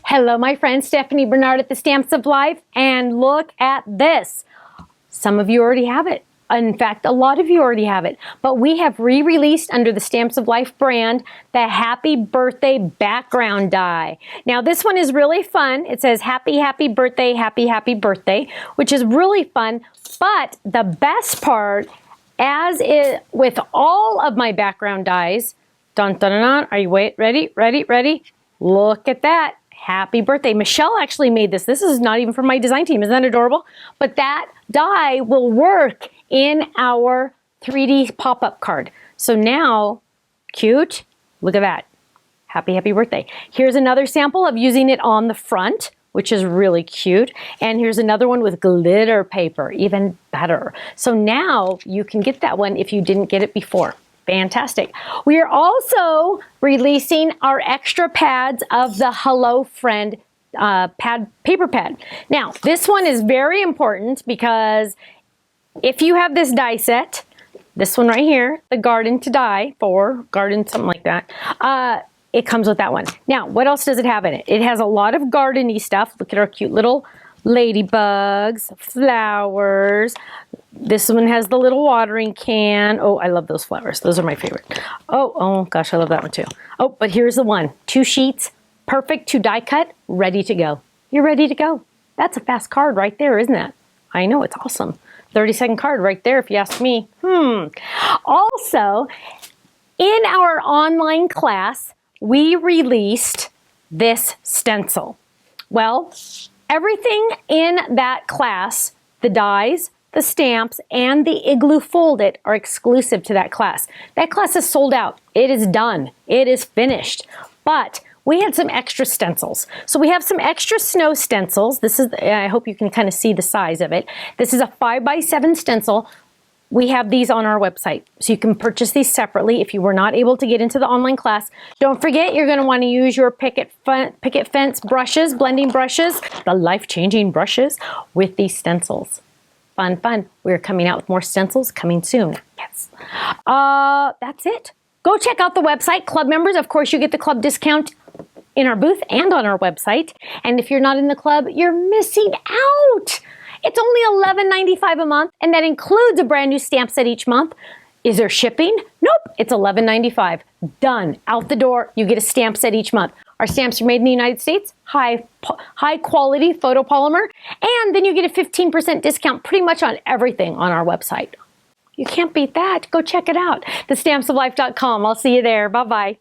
Hello, my friend Stephanie Bernard at the Stamps of Life, and look at this. Some of you already have it. In fact, a lot of you already have it, but we have re-released under the Stamps of Life brand the Happy Birthday background die. Now, this one is really fun. It says happy, happy birthday, happy birthday, which is really fun. But the best part, as is with all of my background dies, dun, dun, dun, dun, are you ready? Look at that. Happy birthday. Michelle actually made this. This is not even from my design team. Isn't that adorable? But that die will work in our 3D pop-up card. So now, cute, look at that. Happy birthday. Here's another sample of using it on the front, which is really cute. And here's another one with glitter paper, even better. So now you can get that one if you didn't get it before. Fantastic. We are also releasing our extra pads of the Hello Friend paper pad. Now, this one is very important because if you have this die set, this one right here, the garden to die for, garden, something like that, it comes with that one. Now, what else does it have in it? It has a lot of garden-y stuff. Look at our cute little ladybugs, flowers. This one has the little watering can. Oh, I love those flowers. Those are my favorite. Oh gosh, I love that one too. Oh, but here's the one. 2 sheets, perfect to die cut, ready to go. You're ready to go. That's a fast card right there, isn't it? I know, it's awesome. 30-second card right there if you ask me. Also, in our online class, we released this stencil. Well, everything in that class, the dies, the stamps, and the Igloo Fold It are exclusive to that class. That class is sold out. It is done. It is finished. But we had some extra stencils. So we have some extra snow stencils. This is, I hope you can kind of see the size of it. This is a 5x7 stencil. We have these on our website, so you can purchase these separately if you were not able to get into the online class. Don't forget, you're going to want to use your picket fence brushes, blending brushes, the life-changing brushes with these stencils. Fun, fun. We're coming out with more stencils coming soon. Yes. That's it. Go check out the website. Club members, of course, you get the club discount in our booth and on our website. And if you're not in the club, you're missing out. It's only $11.95 a month, and that includes a brand new stamp set each month. Is there shipping? Nope, it's $11.95. Done. Out the door, you get a stamp set each month. Our stamps are made in the United States, high quality photopolymer, and then you get a 15% discount pretty much on everything on our website. You can't beat that. Go check it out. TheStampsOfLife.com. I'll see you there. Bye-bye.